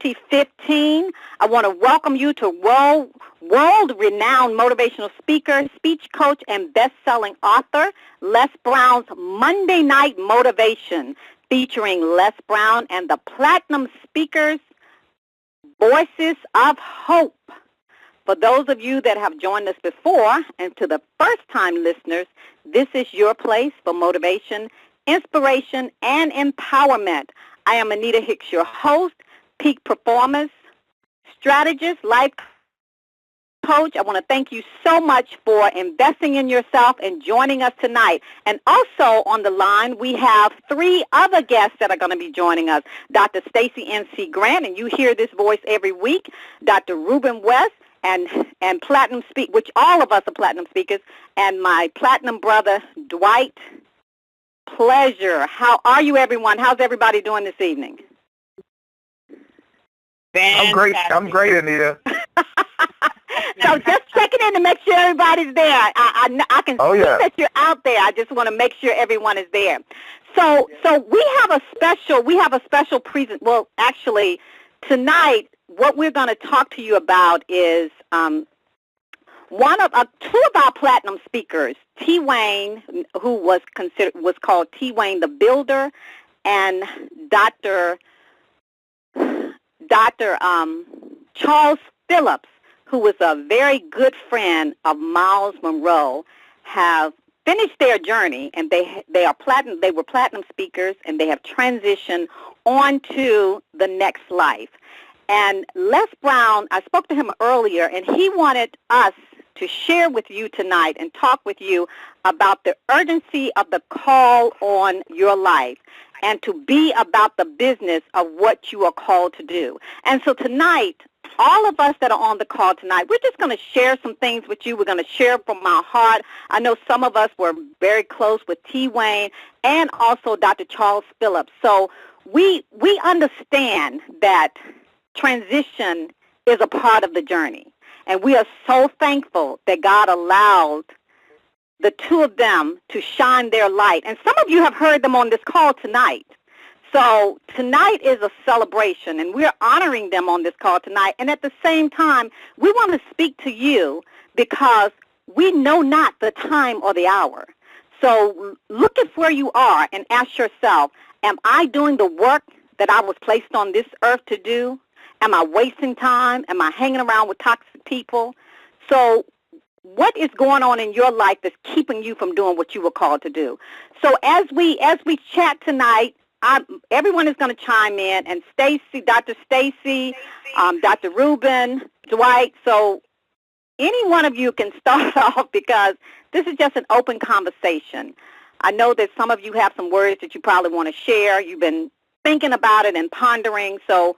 2015. I want to welcome you to world-renowned motivational speaker, speech coach, and best-selling author, Les Brown's Monday Night Motivation, featuring Les Brown and the Platinum Speakers, Voices of Hope. For those of you that have joined us before, and to the first-time listeners, this is your place for motivation, inspiration, and empowerment. I am Anita Hicks, your host, peak performance, strategist, life coach. I want to thank you so much for investing in yourself and joining us tonight. And also on the line, we have three other guests that are going to be joining us. Dr. Stacey N.C. Grant, and you hear this voice every week. Dr. Ruben West, and Platinum Speak, which all of us are Platinum speakers, and my Platinum brother, Dwight Pleasure. How are you, everyone? How's everybody doing this evening? Fantastic. I'm great, Anita. So just checking in to make sure everybody's there. I can see that you're out there. I just want to make sure everyone is there. So we have a special present. Well, actually, tonight what we're going to talk to you about is two of our Platinum speakers, T. Wayne, who was called T. Wayne the Builder, and Dr. Charles Phillips, who was a very good friend of Miles Monroe, have finished their journey, and they were Platinum speakers, and they have transitioned on to the next life. And Les Brown, I spoke to him earlier, and he wanted us to share with you tonight and talk with you about the urgency of the call on your life and to be about the business of what you are called to do. And so tonight, all of us that are on the call tonight, we're just going to share some things with you. We're going to share from our heart. I know some of us were very close with T. Wayne and also Dr. Charles Phillips. So we understand that transition is a part of the journey. And we are so thankful that God allowed the two of them to shine their light. And some of you have heard them on this call tonight. So tonight is a celebration, and we're honoring them on this call tonight. And at the same time, we want to speak to you because we know not the time or the hour. So look at where you are and ask yourself, am I doing the work that I was placed on this earth to do? Am I wasting time? Am I hanging around with toxic people? So what is going on in your life that's keeping you from doing what you were called to do? So as we chat tonight, everyone is going to chime in, and Stacey, Dr. Stacey, Dr. Ruben, Dwight, so any one of you can start off because this is just an open conversation. I know that some of you have some words that you probably want to share. You've been thinking about it and pondering, so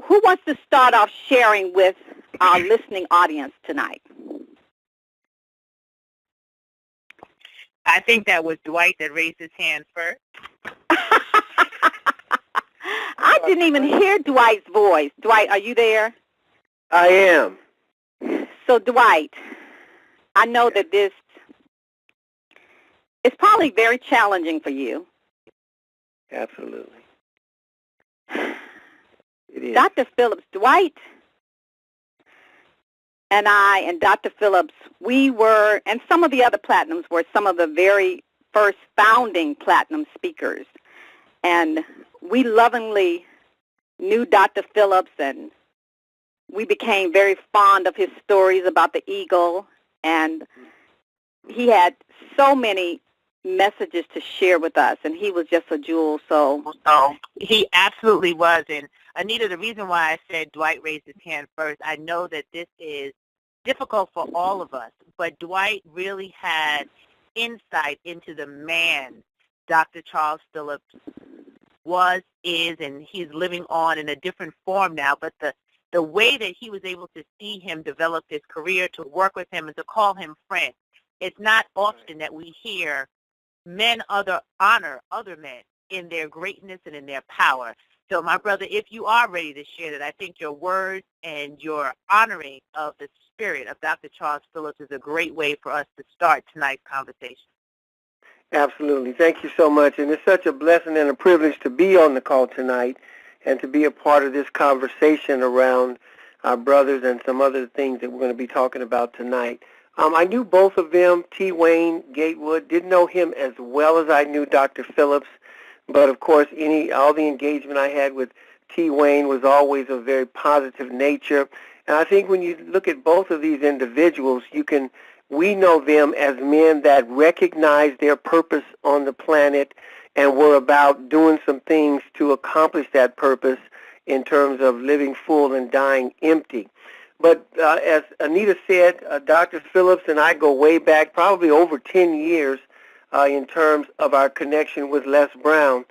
who wants to start off sharing with our listening audience tonight? I think that was Dwight that raised his hand first. I didn't even hear Dwight's voice. Dwight, are you there? I am. So, Dwight, I know that this is probably very challenging for you. Absolutely. It is. Dr. Phillips, Dwight and I and Dr. Phillips, we were, and some of the other Platinums were some of the very first founding Platinum speakers. And we lovingly knew Dr. Phillips, and we became very fond of his stories about the eagle. And he had so many messages to share with us, and he was just a jewel. So he absolutely was. And Anita, the reason why I said Dwight raised his hand first, I know that this is difficult for all of us, but Dwight really had insight into the man Dr. Charles Phillips was, is, and he's living on in a different form now, but the way that he was able to see him develop his career, to work with him, and to call him friend. It's not often that we hear men honor other men in their greatness and in their power. So, my brother, if you are ready to share that, I think your words and your honoring of the spirit of Dr. Charles Phillips is a great way for us to start tonight's conversation. Absolutely. Thank you so much. And it's such a blessing and a privilege to be on the call tonight. and to be a part of this conversation around our brothers and some other things that we're going to be talking about tonight. I knew both of them, T. Wayne Gatewood. Didn't know him as well as I knew Dr. Phillips, but of course, all the engagement I had with T. Wayne was always of very positive nature. And I think when you look at both of these individuals, we know them as men that recognize their purpose on the planet and were about doing some things to accomplish that purpose in terms of living full and dying empty. But as Anita said, Dr. Phillips and I go way back, probably over 10 years in terms of our connection with Les Brown.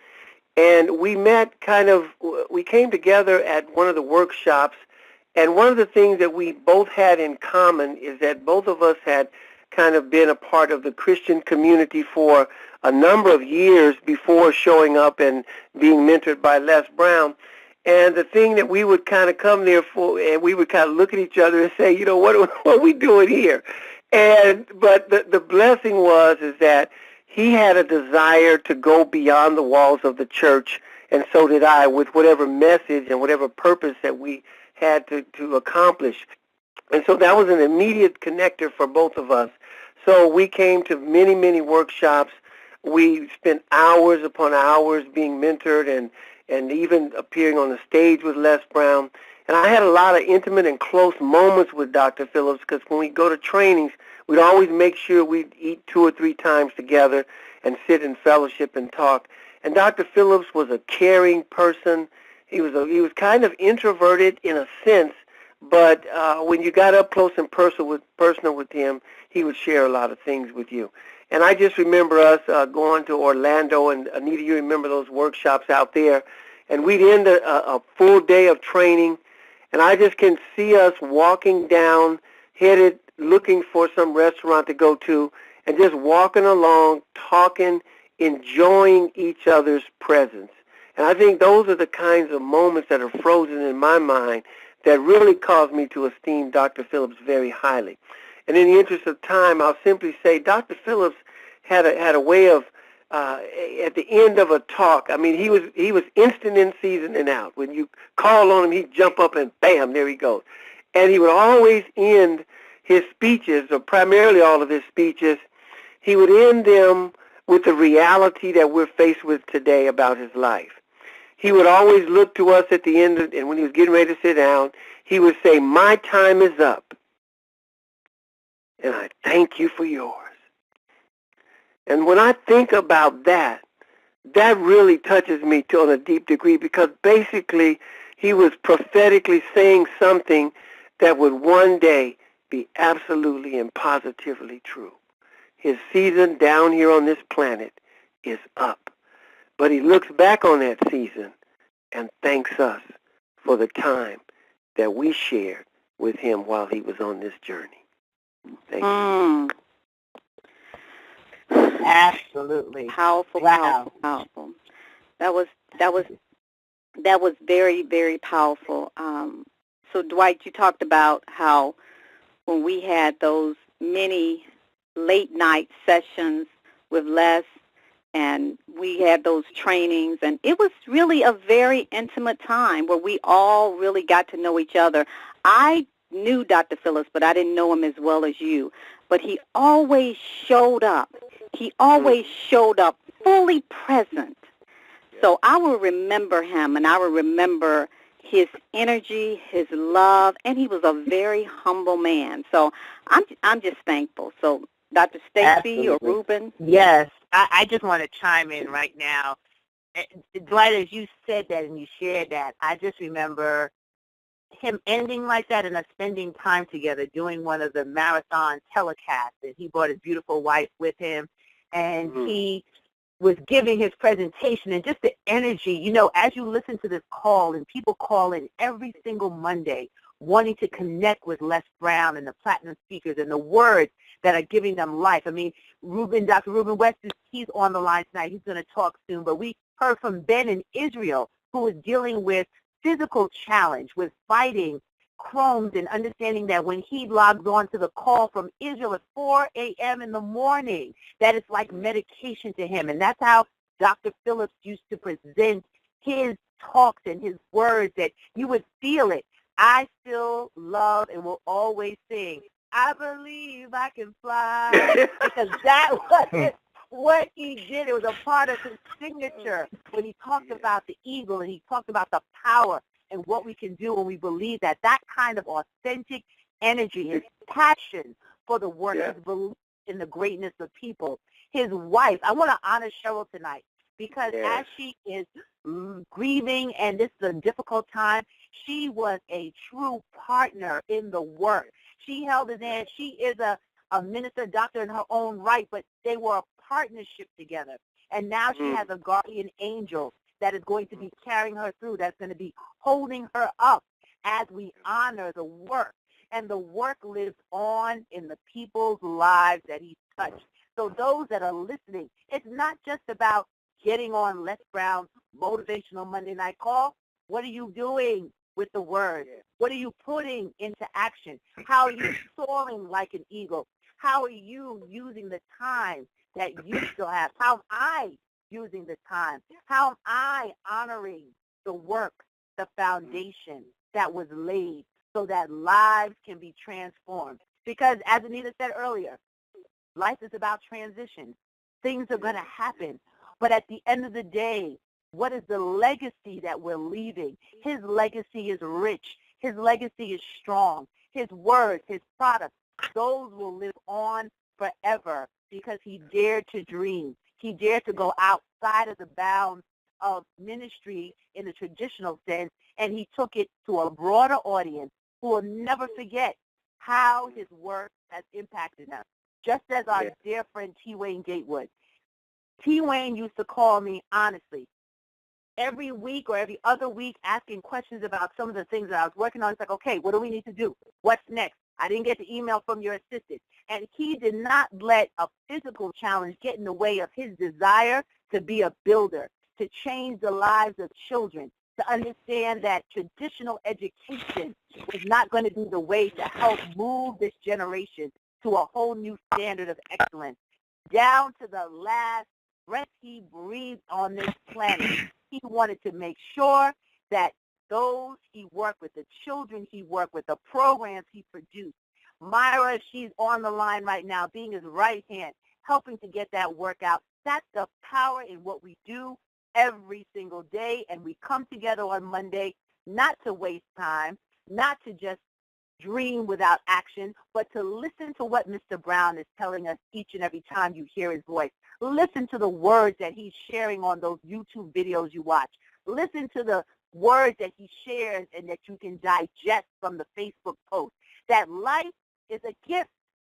And we came together at one of the workshops, and one of the things that we both had in common is that both of us had kind of been a part of the Christian community for a number of years before showing up and being mentored by Les Brown. And the thing that we would kind of come there for, and we would kind of look at each other and say, what are we doing here? But the blessing is that he had a desire to go beyond the walls of the church, and so did I, with whatever message and whatever purpose that we had to accomplish. And so that was an immediate connector for both of us. So we came to many, many workshops. We spent hours upon hours being mentored and even appearing on the stage with Les Brown. And I had a lot of intimate and close moments with Dr. Phillips, because when we go to trainings, we'd always make sure we'd eat 2 or 3 times together and sit in fellowship and talk. And Dr. Phillips was a caring person. He was kind of introverted in a sense, but when you got up close and personal with him, he would share a lot of things with you. And I just remember us going to Orlando, and Anita, you remember those workshops out there, and we'd end a full day of training, and I just can see us walking down, headed, looking for some restaurant to go to, and just walking along, talking, enjoying each other's presence. And I think those are the kinds of moments that are frozen in my mind that really caused me to esteem Dr. Phillips very highly. And in the interest of time, I'll simply say Dr. Phillips had a way of, at the end of a talk, I mean, he was instant in, season and out. When you call on him, he'd jump up and bam, there he goes. And he would always end his speeches, or primarily all of his speeches, he would end them with the reality that we're faced with today about his life. He would always look to us at the end, and when he was getting ready to sit down, he would say, "My time is up, and I thank you for yours." And when I think about that, that really touches me on a deep degree, because basically he was prophetically saying something that would one day be absolutely and positively true. His season down here on this planet is up. But he looks back on that season and thanks us for the time that we shared with him while he was on this journey. Thank you. Absolutely. Powerful, Wow. powerful. That was very, very powerful. So Dwight, you talked about how when we had those many late night sessions with Les, and we had those trainings, and it was really a very intimate time where we all really got to know each other. I knew Dr. Phillips, but I didn't know him as well as you. But he always showed up. He always showed up fully present. So I will remember him, and I will remember his energy, his love, and he was a very humble man. So I'm just thankful. So Dr. Stacy or Ruben? Yes, I just want to chime in right now. Dwight, as you said that and you shared that, I just remember him ending like that and us spending time together doing one of the marathon telecasts. And he brought his beautiful wife with him, and he was giving his presentation, and just the energy, you know, as you listen to this call, and people call in every single Monday wanting to connect with Les Brown and the Platinum Speakers and the words that are giving them life. I mean, Dr. Ruben West, he's on the line tonight. He's going to talk soon. But we heard from Ben in Israel, who is dealing with physical challenge, with fighting Crohn's, and understanding that when he logs on to the call from Israel at 4 a.m. in the morning, that it's like medication to him. And that's how Dr. Phillips used to present his talks and his words that you would feel it. I still love and will always sing, I believe I can fly, because that was what he did. It was a part of his signature when he talked about the eagle and he talked about the power and what we can do when we believe that. That kind of authentic energy, his passion for the work, his belief in the greatness of people. His wife, I want to honor Cheryl tonight because as she is grieving, and this is a difficult time, she was a true partner in the work. She held his hand. She is a minister, doctor in her own right, but they were a partnership together. And now she has a guardian angel that is going to be carrying her through, that's going to be holding her up as we honor the work. And the work lives on in the people's lives that he touched. So those that are listening, it's not just about getting on Les Brown's Motivational Monday Night Call. What are you doing with the word? What are you putting into action? How are you soaring like an eagle? How are you using the time that you still have? How am I using the time? How am I honoring the work, the foundation that was laid so that lives can be transformed? Because as Anita said earlier, life is about transition. Things are going to happen. But at the end of the day, what is the legacy that we're leaving? His legacy is rich. His legacy is strong. His words, his products, those will live on forever because he dared to dream. He dared to go outside of the bounds of ministry in the traditional sense, and he took it to a broader audience who will never forget how his work has impacted us. Just as our dear friend T. Wayne Gatewood. T. Wayne used to call me, honestly, every week or every other week asking questions about some of the things that I was working on. It's like, okay, what do we need to do? What's next? I didn't get the email from your assistant. And he did not let a physical challenge get in the way of his desire to be a builder, to change the lives of children, to understand that traditional education was not going to be the way to help move this generation to a whole new standard of excellence. Down to the last breath he breathed on this planet, he wanted to make sure that those he worked with, the children he worked with, the programs he produced. Myra, she's on the line right now, being his right hand, helping to get that work out. That's the power in what we do every single day. And we come together on Monday not to waste time, not to just dream without action, but to listen to what Mr. Brown is telling us each and every time you hear his voice. Listen to the words that he's sharing on those YouTube videos you watch. Listen to the words that he shares and that you can digest from the Facebook post. That life is a gift,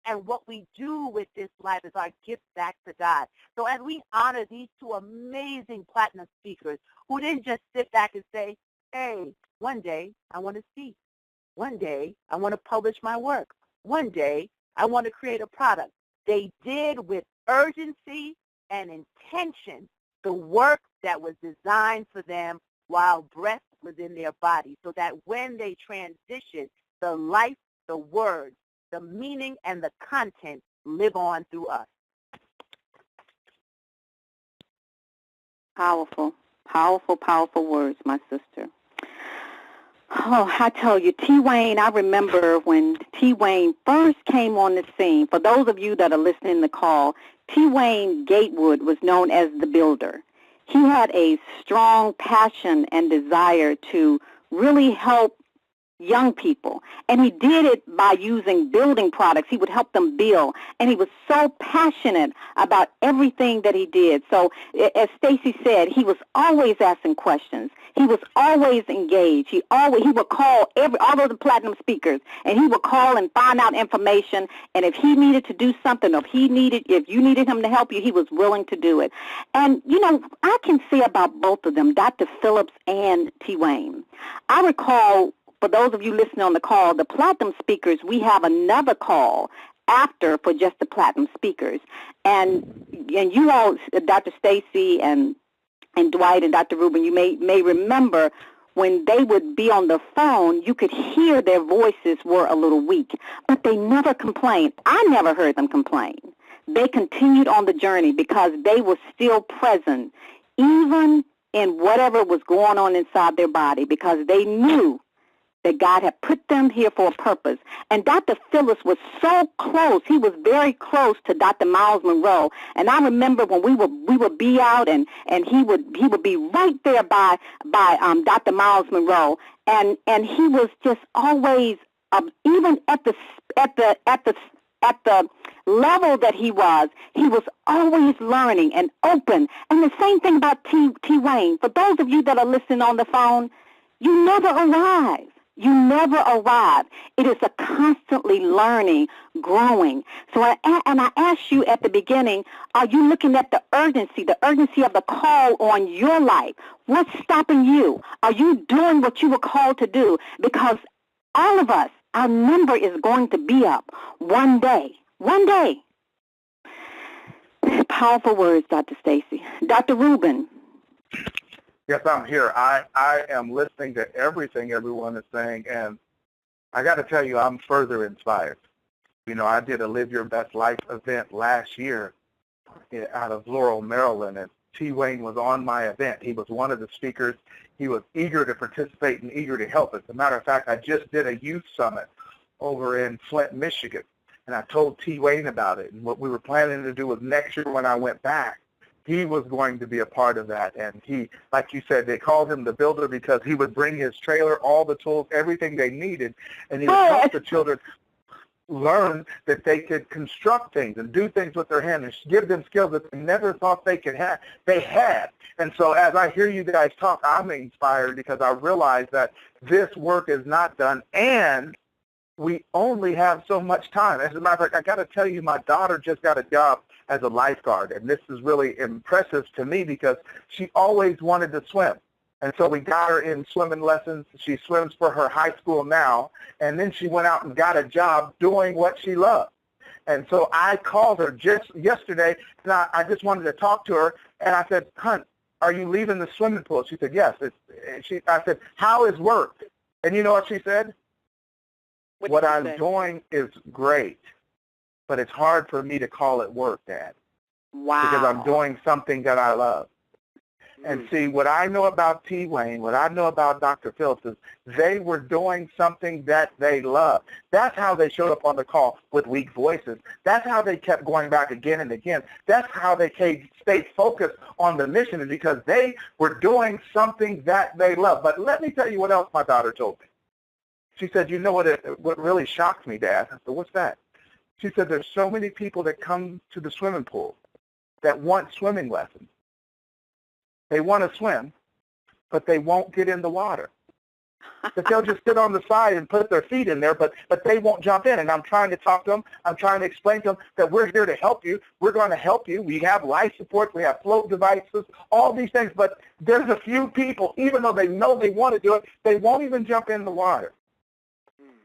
and what we do with this life is our gift back to God. So as we honor these two amazing platinum speakers who didn't just sit back and say, hey, one day I want to speak. One day I want to publish my work. One day I want to create a product. They did with urgency and intention the work that was designed for them while breath was in their body, so that when they transition, the life, the words, the meaning, and the content live on through us. Powerful, powerful, powerful words, my sister. Oh, I tell you, T. Wayne, I remember when T. Wayne first came on the scene. For those of you that are listening to the call, T. Wayne Gatewood was known as the Builder. He had a strong passion and desire to really help young people, and he did it by using building products. He would help them build, and he was so passionate about everything that he did. So as Stacy said, he was always asking questions. He was always engaged. He would call all of the platinum speakers, and he would call and find out information, and if he needed to do something, or if you needed him to help you, he was willing to do it. And, you know, I can say about both of them, Dr. Phillips and T. Wayne. I recall, for those of you listening on the call, the platinum speakers, we have another call after for just the platinum speakers. And you all, Dr. Stacy and Dwight and Dr. Rubin, you may remember when they would be on the phone, you could hear their voices were a little weak, but they never complained. I never heard them complain. They continued on the journey because they were still present, even in whatever was going on inside their body, because they knew that God had put them here for a purpose. And Dr. Phillips was so close. He was very close to Dr. Miles Monroe. And I remember when we would be out, and he would be right there by Dr. Miles Monroe, and he was just always even at the level that he was always learning and open. And the same thing about T. Wayne. For those of you that are listening on the phone, you never arrive. You never arrive. It is a constantly learning, growing. So I asked you at the beginning, are you looking at the urgency of the call on your life? What's stopping you? Are you doing what you were called to do? Because all of us, our number is going to be up one day. One day. Powerful words, Dr. Stacy. Dr. Rubin. Yes, I'm here. I am listening to everything everyone is saying, and I got to tell you, I'm further inspired. You know, I did a Live Your Best Life event last year out of Laurel, Maryland, and T. Wayne was on my event. He was one of the speakers. He was eager to participate and eager to help. As a matter of fact, I just did a youth summit over in Flint, Michigan, and I told T. Wayne about it. And what we were planning to do was next year when I went back, he was going to be a part of that. And he, like you said, they called him the builder because he would bring his trailer, all the tools, everything they needed, and he would help the children learn that they could construct things and do things with their hands and give them skills that they never thought they could have. They had. And so as I hear you guys talk, I'm inspired because I realize that this work is not done, and we only have so much time. As a matter of fact, I got to tell you, my daughter just got a job as a lifeguard, and this is really impressive to me because she always wanted to swim. And so we got her in swimming lessons. She swims for her high school now, and then she went out and got a job doing what she loved. And so I called her just yesterday, and I just wanted to talk to her, and I said, "Hun, are you leaving the swimming pool?" She said, "Yes." I said, "How is work?" And you know what she said? What I'm doing is great, but it's hard for me to call it work, Dad. Wow. Because I'm doing something that I love. And see, what I know about T. Wayne, what I know about Dr. Phillips is they were doing something that they loved. That's how they showed up on the call with weak voices. That's how they kept going back again and again. That's how they stayed focused on the mission, because they were doing something that they loved. But let me tell you what else my daughter told me. She said, "You know what really shocked me, Dad?" I said, "What's that?" She said, "There's so many people that come to the swimming pool that want swimming lessons. They want to swim, but they won't get in the water. That they'll just sit on the side and put their feet in there, but they won't jump in." And I'm trying to talk to them. I'm trying to explain to them that we're here to help you. We're going to help you. We have life support. We have float devices, all these things. But there's a few people, even though they know they want to do it, they won't even jump in the water.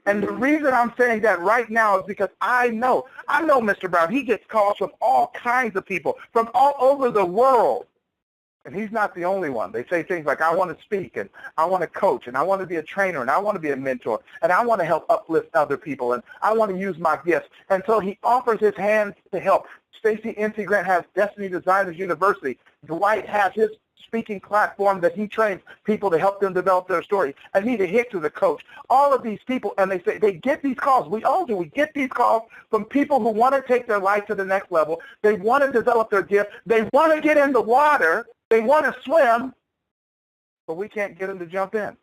And the reason I'm saying that right now is because I know Mr. Brown. He gets calls from all kinds of people, from all over the world. And he's not the only one. They say things like, "I want to speak, and I want to coach, and I want to be a trainer, and I want to be a mentor, and I want to help uplift other people, and I want to use my gifts." And so he offers his hands to help. Stacey NC Grant has Destiny Designers University. Dwight has his speaking platform that he trains people to help them develop their story. Anita Hicks is a coach. All of these people, and they get these calls. We all do. We get these calls from people who want to take their life to the next level. They want to develop their gift. They want to get in the water. They want to swim, but we can't get them to jump in.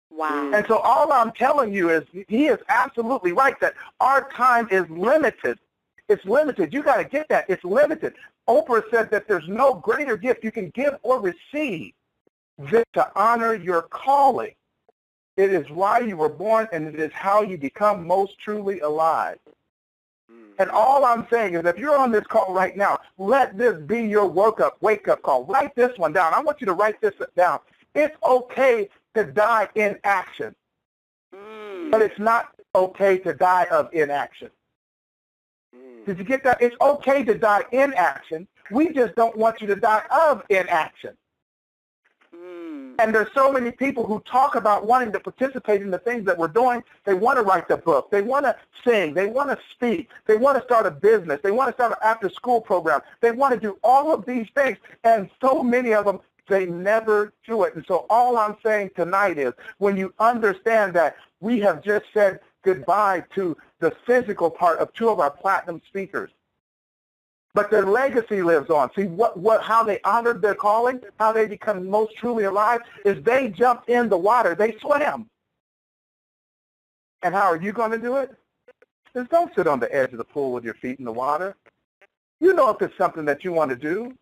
Wow. And so all I'm telling you is he is absolutely right that our time is limited. It's limited. You got to get that. It's limited. Oprah said that there's no greater gift you can give or receive than to honor your calling. It is why you were born, and it is how you become most truly alive. And all I'm saying is if you're on this call right now, let this be your wake-up call. Write this one down. I want you to write this down. It's okay to die in action, but it's not okay to die of inaction. Did you get that? It's okay to die in action. We just don't want you to die of inaction. And there's so many people who talk about wanting to participate in the things that we're doing. They want to write the book. They want to sing. They want to speak. They want to start a business. They want to start an after-school program. They want to do all of these things, and so many of them They never do it. And so all I'm saying tonight is when you understand that we have just said goodbye to the physical part of two of our platinum speakers, but their legacy lives on. See, how they honored their calling, how they become most truly alive, is they jumped in the water. They swam. And how are you going to do it? Is don't sit on the edge of the pool with your feet in the water. You know if it's something that you want to do.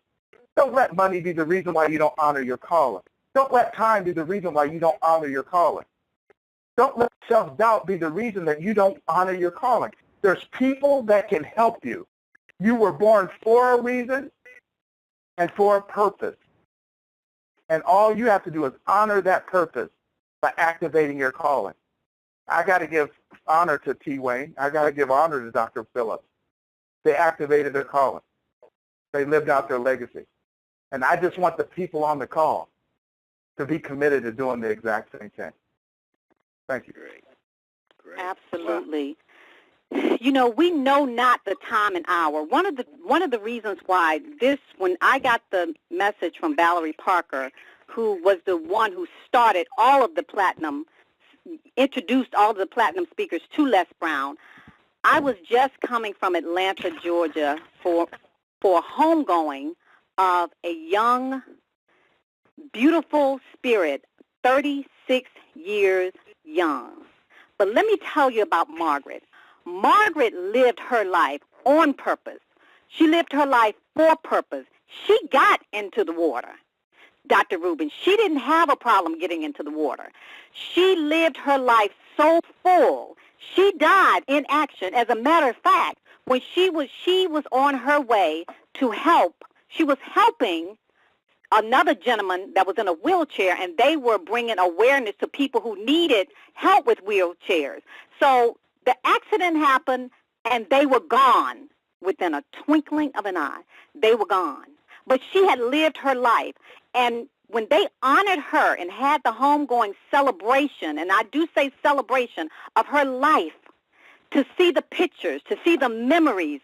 Don't let money be the reason why you don't honor your calling. Don't let time be the reason why you don't honor your calling. Don't let self-doubt be the reason that you don't honor your calling. There's people that can help you. You were born for a reason and for a purpose. And all you have to do is honor that purpose by activating your calling. I got to give honor to T. Wayne. I got to give honor to Dr. Phillips. They activated their calling. They lived out their legacy. And I just want the people on the call to be committed to doing the exact same thing. Thank you. Great. Absolutely. You know, we know not the time and hour. One of the reasons why when I got the message from Valerie Parker, who was the one who started introduced all of the platinum speakers to Les Brown, I was just coming from Atlanta, Georgia for a homegoing of a young, beautiful spirit, 36 years young. But let me tell you about Margaret. Margaret lived her life on purpose. She lived her life for purpose. She got into the water, Dr. Rubin. She didn't have a problem getting into the water. She lived her life so full. She died in action. As a matter of fact, when she was on her way to help, she was helping another gentleman that was in a wheelchair, and they were bringing awareness to people who needed help with wheelchairs. So the accident happened, and they were gone within a twinkling of an eye. They were gone. But she had lived her life, and when they honored her and had the homegoing celebration, and I do say celebration, of her life, to see the pictures, to see the memories.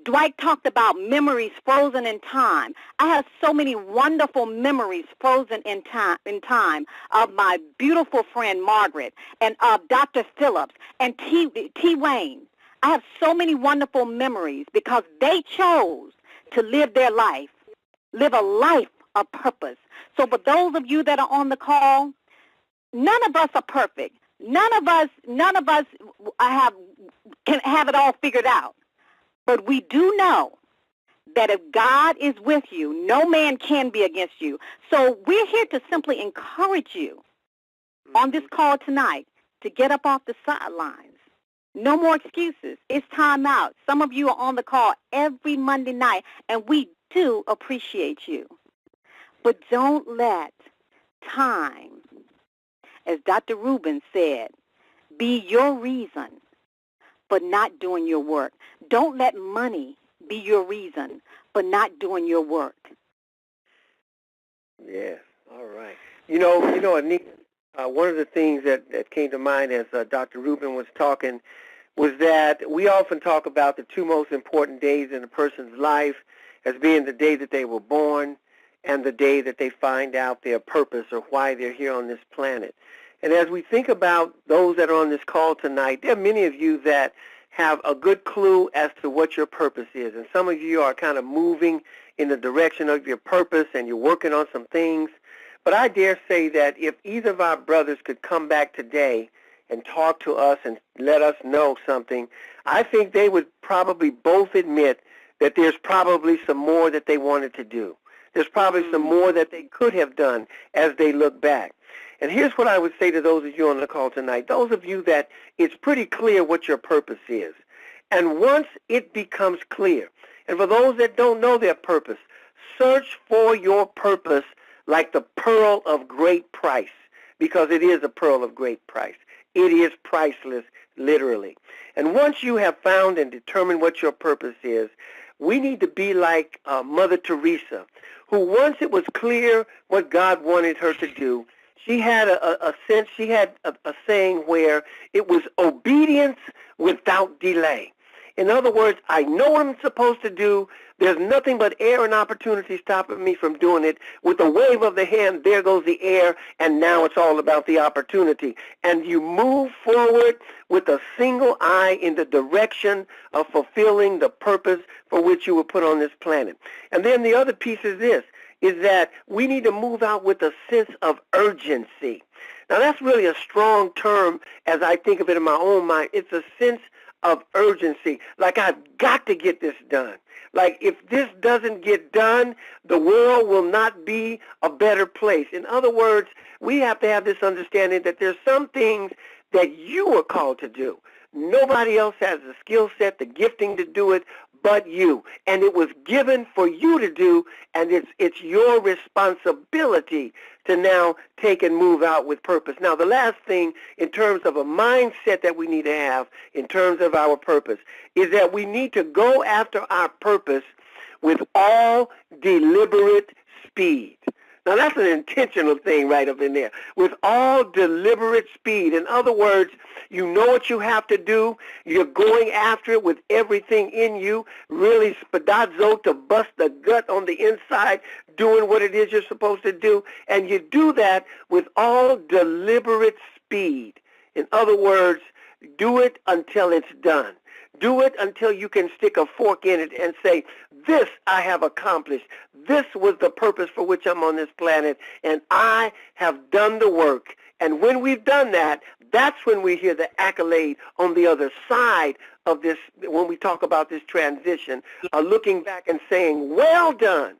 Dwight talked about memories frozen in time. I have so many wonderful memories frozen in time of my beautiful friend Margaret and of Dr. Phillips and T. Wayne. I have so many wonderful memories because they chose to live their life, live a life of purpose. So for those of you that are on the call, none of us are perfect. None of us can have it all figured out. But we do know that if God is with you, no man can be against you. So we're here to simply encourage you on this call tonight to get up off the sidelines. No more excuses. It's time out. Some of you are on the call every Monday night, and we do appreciate you. But don't let time, as Dr. Rubin said, be your reason for not doing your work. Don't let money be your reason for not doing your work. Yes, all right. You know, Anita, one of the things that came to mind as Dr. Rubin was talking was that we often talk about the two most important days in a person's life as being the day that they were born and the day that they find out their purpose or why they're here on this planet. And as we think about those that are on this call tonight, there are many of you that have a good clue as to what your purpose is. And some of you are kind of moving in the direction of your purpose and you're working on some things. But I dare say that if either of our brothers could come back today and talk to us and let us know something, I think they would probably both admit that there's probably some more that they wanted to do. There's probably some more that they could have done as they look back. And here's what I would say to those of you on the call tonight, those of you that it's pretty clear what your purpose is. And once it becomes clear, and for those that don't know their purpose, search for your purpose like the pearl of great price, because it is a pearl of great price. It is priceless, literally. And once you have found and determined what your purpose is, we need to be like Mother Teresa, who once it was clear what God wanted her to do, she had a sense, she had a saying where it was obedience without delay. In other words, I know what I'm supposed to do. There's nothing but air and opportunity stopping me from doing it. With a wave of the hand, there goes the air, and now it's all about the opportunity. And you move forward with a single eye in the direction of fulfilling the purpose for which you were put on this planet. And then the other piece is this, is that we need to move out with a sense of urgency. Now, that's really a strong term as I think of it in my own mind. It's a sense of urgency, like I've got to get this done. Like if this doesn't get done, the world will not be a better place. In other words, we have to have this understanding that there's some things that you are called to do. Nobody else has the skill set, the gifting to do it but you. And it was given for you to do, and it's your responsibility to now take and move out with purpose. Now, the last thing in terms of a mindset that we need to have in terms of our purpose is that we need to go after our purpose with all deliberate speed. Now, that's an intentional thing right up in there. With all deliberate speed. In other words, you know what you have to do. You're going after it with everything in you, really spadazo to bust the gut on the inside, doing what it is you're supposed to do. And you do that with all deliberate speed. In other words, do it until it's done. Do it until you can stick a fork in it and say, this I have accomplished. This was the purpose for which I'm on this planet, and I have done the work. And when we've done that, that's when we hear the accolade on the other side of this, when we talk about this transition, looking back and saying, well done,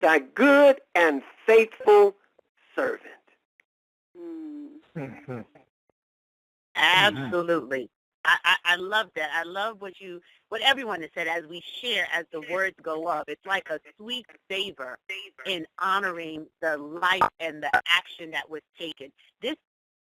thy good and faithful servant. Mm-hmm. Absolutely. I love that. I love what everyone has said as we share, as the words go up. It's like a sweet savor in honoring the life and the action that was taken. This is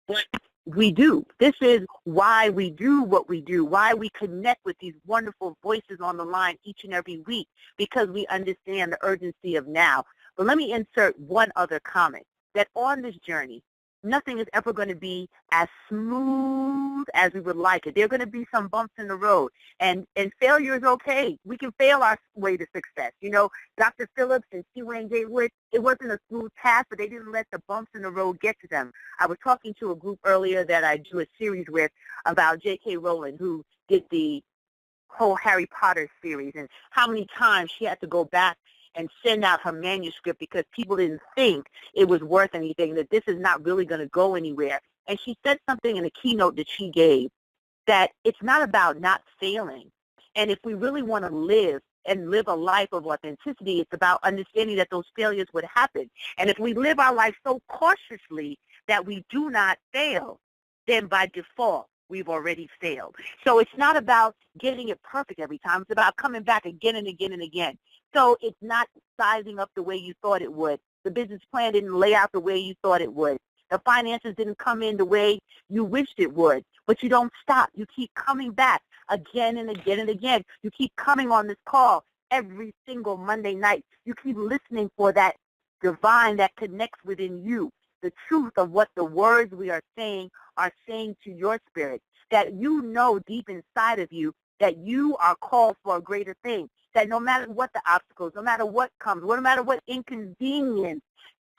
what we do. This is why we do what we do, why we connect with these wonderful voices on the line each and every week, because we understand the urgency of now. But let me insert one other comment, that on this journey, nothing is ever going to be as smooth as we would like it. There are going to be some bumps in the road, and failure is okay. We can fail our way to success. You know, Dr. Phillips and T. Wayne Gatewood, it wasn't a smooth path, but they didn't let the bumps in the road get to them. I was talking to a group earlier that I do a series with about J.K. Rowling, who did the whole Harry Potter series, and how many times she had to go back and send out her manuscript because people didn't think it was worth anything, that this is not really going to go anywhere. And she said something in a keynote that she gave, that it's not about not failing. And if we really want to live and live a life of authenticity, it's about understanding that those failures would happen. And if we live our life so cautiously that we do not fail, then by default, we've already failed. So it's not about getting it perfect every time. It's about coming back again and again and again. So it's not sizing up the way you thought it would. The business plan didn't lay out the way you thought it would. The finances didn't come in the way you wished it would. But you don't stop. You keep coming back again and again and again. You keep coming on this call every single Monday night. You keep listening for that divine that connects within you, the truth of what the words we are saying to your spirit, that you know deep inside of you that you are called for a greater thing, that no matter what the obstacles, no matter what comes, no matter what inconvenience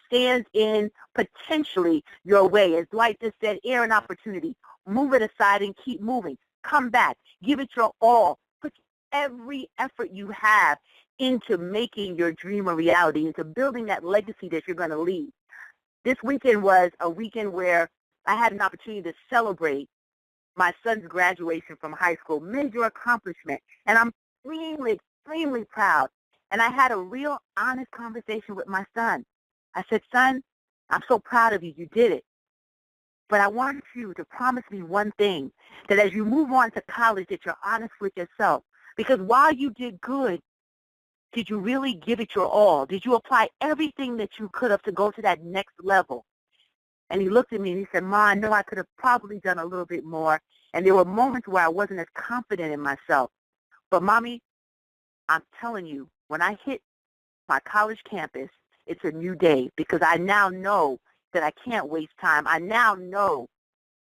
stands in potentially your way, as Dwight just said, air and opportunity, move it aside and keep moving. Come back. Give it your all. Put every effort you have into making your dream a reality, into building that legacy that you're going to leave. This weekend was a weekend where I had an opportunity to celebrate my son's graduation from high school, major accomplishment, and I'm extremely proud. And I had a real honest conversation with my son. I said, son, I'm so proud of you. You did it. But I want you to promise me one thing, that as you move on to college, that you're honest with yourself. Because while you did good, did you really give it your all? Did you apply everything that you could have to go to that next level? And he looked at me and he said, Ma, I know I could have probably done a little bit more. And there were moments where I wasn't as confident in myself. But, Mommy, I'm telling you, when I hit my college campus, it's a new day, because I now know that I can't waste time. I now know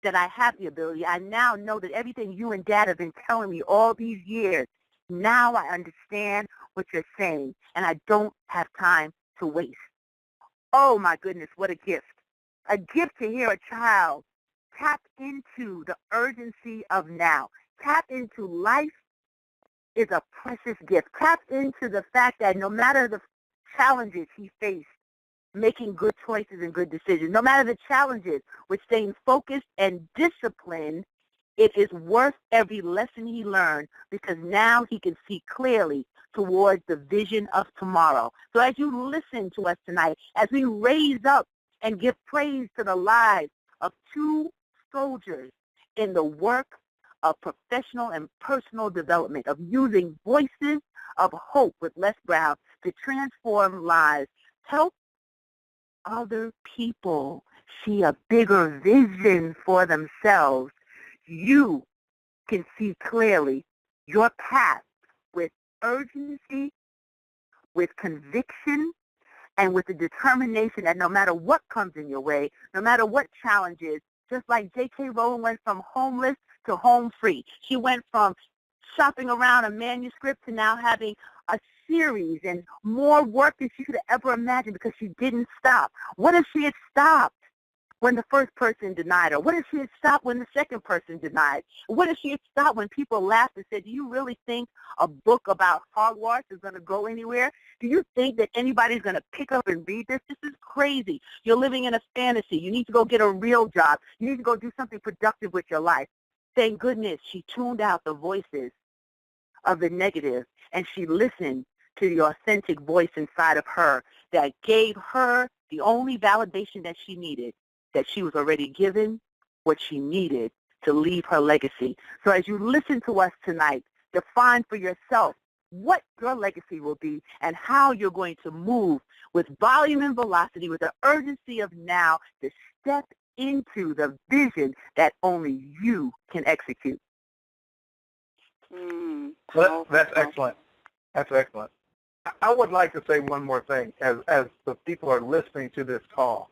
that I have the ability. I now know that everything you and Dad have been telling me all these years, now I understand what you're saying, and I don't have time to waste. Oh, my goodness, what a gift. A gift to hear a child tap into the urgency of now. Tap into life is a precious gift. Tap into the fact that no matter the challenges he faced, making good choices and good decisions, no matter the challenges with staying focused and disciplined, it is worth every lesson he learned because now he can see clearly towards the vision of tomorrow. So as you listen to us tonight, as we raise up and give praise to the lives of two soldiers in the work of professional and personal development, of using voices of hope with Les Brown to transform lives, help other people see a bigger vision for themselves, you can see clearly your path with urgency, with conviction, and with the determination that no matter what comes in your way, no matter what challenges, just like J.K. Rowling went from homeless to home free. She went from shopping around a manuscript to now having a series and more work than she could have ever imagined because she didn't stop. What if she had stopped when the first person denied her? What if she had stopped when the second person denied? What if she had stopped when people laughed and said, do you really think a book about Hogwarts is going to go anywhere? Do you think that anybody's going to pick up and read this? This is crazy. You're living in a fantasy. You need to go get a real job. You need to go do something productive with your life. Thank goodness she tuned out the voices of the negative and she listened to the authentic voice inside of her that gave her the only validation that she needed, that she was already given what she needed to leave her legacy. So as you listen to us tonight, define for yourself what your legacy will be and how you're going to move with volume and velocity, with the urgency of now to step into the vision that only you can execute. That's excellent. That's excellent. I would like to say one more thing as the people are listening to this call.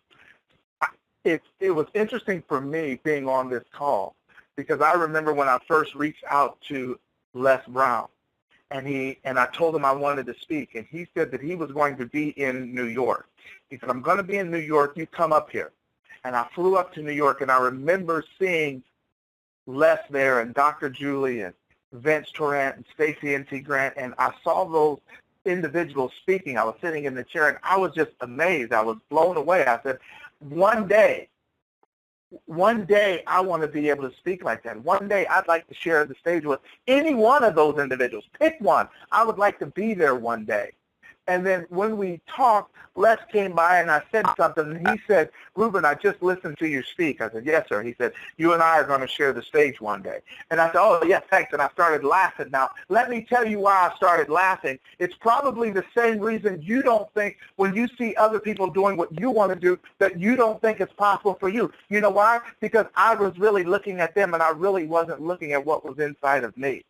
It was interesting for me being on this call because I remember when I first reached out to Les Brown and I told him I wanted to speak, and he said that he was going to be in New York. He said, I'm going to be in New York, you come up here. And I flew up to New York, and I remember seeing Les there and Dr. Julie and Vince Torrent and Stacey N.T. Grant, and I saw those individuals speaking. I was sitting in the chair, and I was just amazed. I was blown away. I said, one day I want to be able to speak like that. One day I'd like to share the stage with any one of those individuals. Pick one. I would like to be there one day. And then when we talked, Les came by and I said something, and he said, Ruben, I just listened to you speak. I said, yes, sir. He said, you and I are going to share the stage one day. And I said, oh, yes, thanks. And I started laughing. Now, let me tell you why I started laughing. It's probably the same reason you don't think when you see other people doing what you want to do that you don't think it's possible for you. You know why? Because I was really looking at them, and I really wasn't looking at what was inside of me.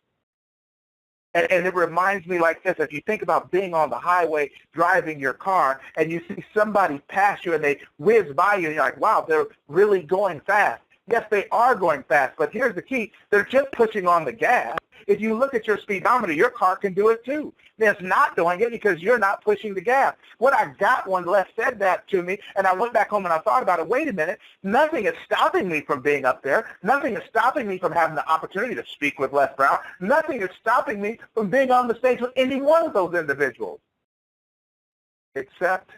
And it reminds me like this, if you think about being on the highway, driving your car, and you see somebody pass you and they whiz by you, and you're like, wow, they're really going fast. Yes, they are going fast, but here's the key. They're just pushing on the gas. If you look at your speedometer, your car can do it too. It's not doing it because you're not pushing the gas. What I got when Les said that to me, and I went back home and I thought about it, wait a minute, nothing is stopping me from being up there. Nothing is stopping me from having the opportunity to speak with Les Brown. Nothing is stopping me from being on the stage with any one of those individuals. Except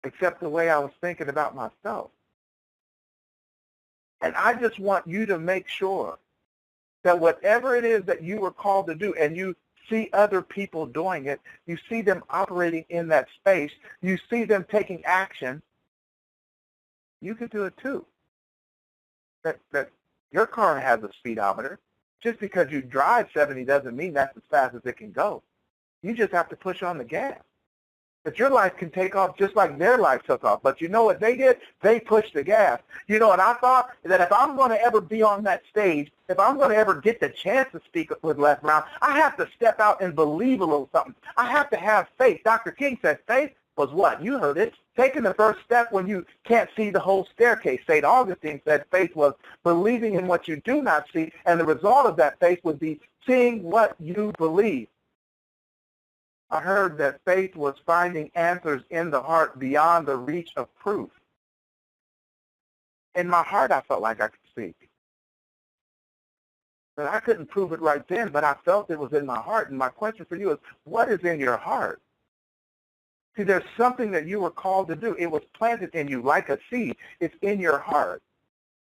the way I was thinking about myself. And I just want you to make sure that whatever it is that you were called to do and you see other people doing it, you see them operating in that space, you see them taking action, you can do it too. That your car has a speedometer. Just because you drive 70 doesn't mean that's as fast as it can go. You just have to push on the gas. That your life can take off just like their life took off. But you know what they did? They pushed the gas. You know, and I thought that if I'm going to ever be on that stage, if I'm going to ever get the chance to speak with Les Brown, I have to step out and believe a little something. I have to have faith. Dr. King said faith was what? You heard it. Taking the first step when you can't see the whole staircase. St. Augustine said faith was believing in what you do not see, and the result of that faith would be seeing what you believe. I heard that faith was finding answers in the heart beyond the reach of proof. In my heart, I felt like I could see. But I couldn't prove it right then, but I felt it was in my heart. And my question for you is, what is in your heart? See, there's something that you were called to do. It was planted in you like a seed. It's in your heart.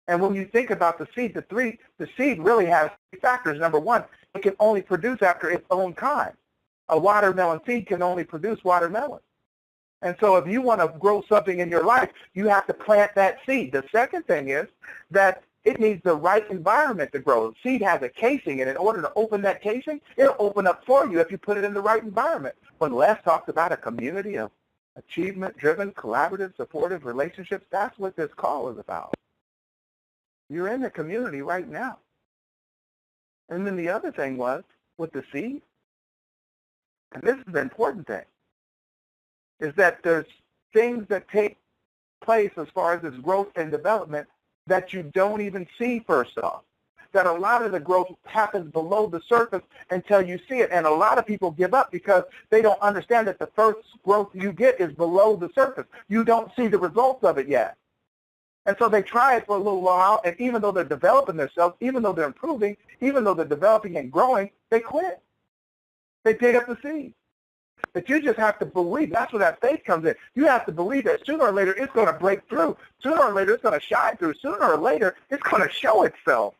And when you think about the seed, the seed really has three factors. Number one, it can only produce after its own kind. A watermelon seed can only produce watermelon. And so if you want to grow something in your life, you have to plant that seed. The second thing is that it needs the right environment to grow. The seed has a casing, and in order to open that casing, it'll open up for you if you put it in the right environment. When Les talked about a community of achievement-driven, collaborative, supportive relationships, that's what this call is about. You're in the community right now. And then the other thing was, with the seed, and this is the important thing, is that there's things that take place as far as this growth and development that you don't even see first off. That a lot of the growth happens below the surface until you see it. And a lot of people give up because they don't understand that the first growth you get is below the surface. You don't see the results of it yet. And so they try it for a little while, and even though they're developing themselves, even though they're improving, even though they're developing and growing, they quit. They dig up the seed. But you just have to believe. That's where that faith comes in. You have to believe that sooner or later it's going to break through. Sooner or later it's going to shine through. Sooner or later it's going to show itself.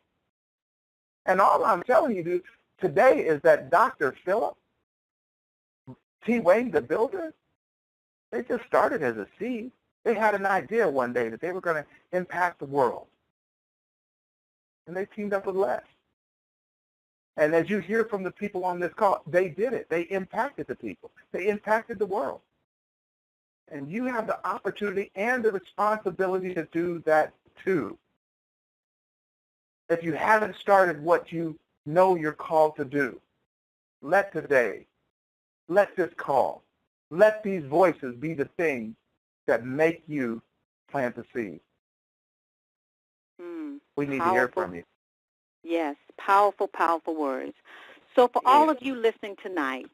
And all I'm telling you today is that Dr. Philip, T. Wayne, the builder, they just started as a seed. They had an idea one day that they were going to impact the world. And they teamed up with Les. And as you hear from the people on this call, they did it. They impacted the people. They impacted the world. And you have the opportunity and the responsibility to do that too. If you haven't started what you know you're called to do, let today, let this call, let these voices be the things that make you plant the seed. We need to hear from you. Yes, powerful, powerful words. So for all of you listening tonight,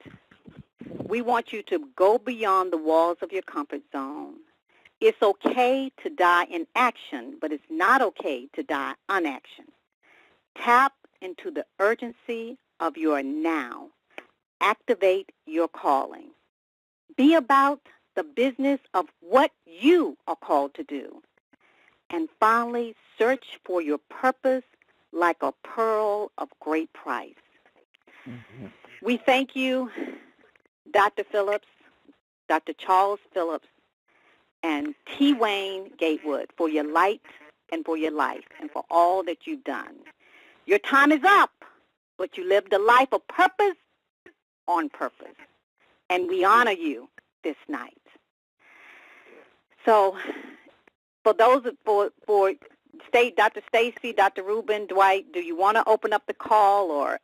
we want you to go beyond the walls of your comfort zone. It's okay to die in action, but it's not okay to die unaction. Tap into the urgency of your now. Activate your calling. Be about the business of what you are called to do. And finally, search for your purpose like a pearl of great price. Mm-hmm. We thank you, Dr. Phillips, Dr. Charles Phillips, and T. Wayne Gatewood for your light and for your life and for all that you've done. Your time is up, but you lived a life of purpose on purpose, and we honor you this night. So for those, for Dr. Stacy, Dr. Rubin, Dwight, do you want to open up the call, or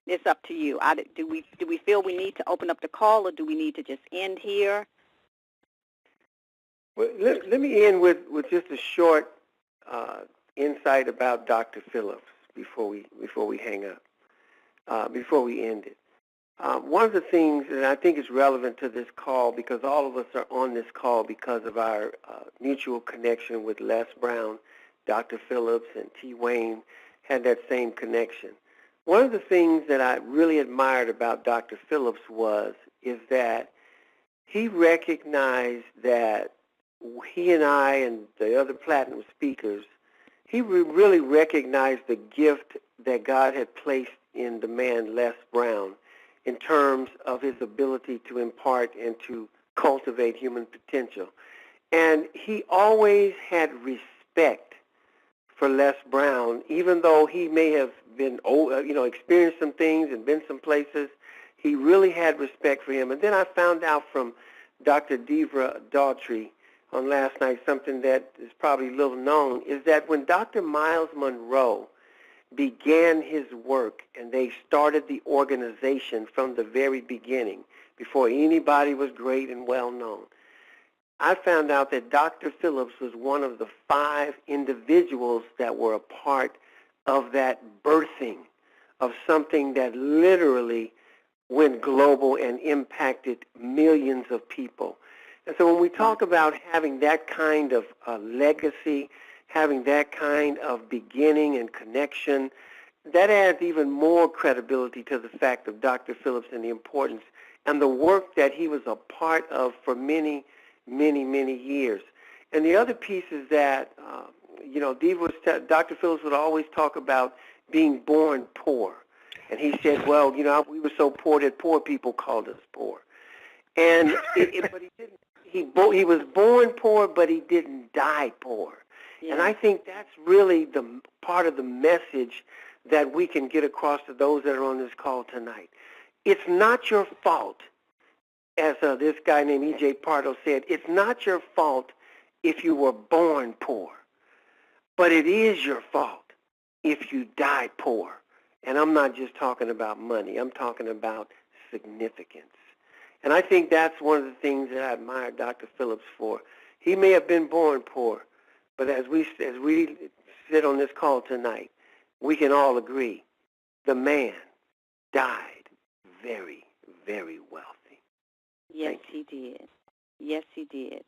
it's up to you. Do we feel we need to open up the call, or do we need to just end here? Well, let me end with just a short insight about Dr. Phillips before we hang up, before we end it. One of the things that I think is relevant to this call, because all of us are on this call because of our mutual connection with Les Brown, Dr. Phillips, and T. Wayne had that same connection. One of the things that I really admired about Dr. Phillips is that he recognized that he and I and the other platinum speakers, he really recognized the gift that God had placed in the man Les Brown in terms of his ability to impart and to cultivate human potential. And he always had respect for Les Brown, even though he may have been, experienced some things and been some places. He really had respect for him. And then I found out from Dr. Devra Daughtry on last night something that is probably little known, is that when Dr. Miles Monroe began his work, and they started the organization from the very beginning, before anybody was great and well known. I found out that Dr. Phillips was one of the 5 individuals that were a part of that birthing of something that literally went global and impacted millions of people. And so when we talk about having that kind of legacy, having that kind of beginning and connection, that adds even more credibility to the fact of Dr. Phillips and the importance and the work that he was a part of for many, many, many years. And the other piece is that, Dr. Phillips would always talk about being born poor. And he said, well, we were so poor that poor people called us poor. And but he didn't. He was born poor, but he didn't die poor. Yeah. And I think that's really the part of the message that we can get across to those that are on this call tonight. It's not your fault, as this guy named E.J. Pardo said, it's not your fault if you were born poor, but it is your fault if you die poor. And I'm not just talking about money. I'm talking about significance. And I think that's one of the things that I admire Dr. Phillips for. He may have been born poor, but as we sit on this call tonight, we can all agree the man died very, very wealthy. Yes, he did. Yes, he did.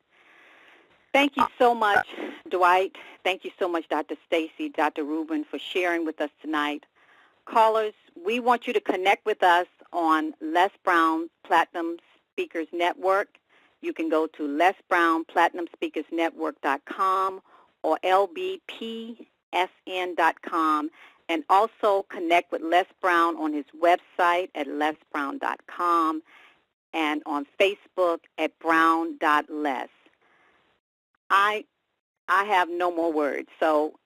Thank you so much, Dwight. Thank you so much, Dr. Stacy, Dr. Rubin, for sharing with us tonight. Callers, we want you to connect with us on Les Brown Platinum Speakers Network. You can go to lesbrownplatinumspeakersnetwork.com or lbpsn.com, and also connect with Les Brown on his website at lesbrown.com and on Facebook at brown.les. I have no more words. So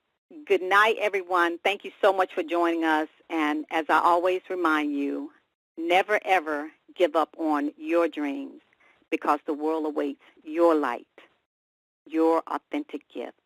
good night, everyone. Thank you so much for joining us. And as I always remind you, never, ever give up on your dreams, because the world awaits your light, your authentic gift.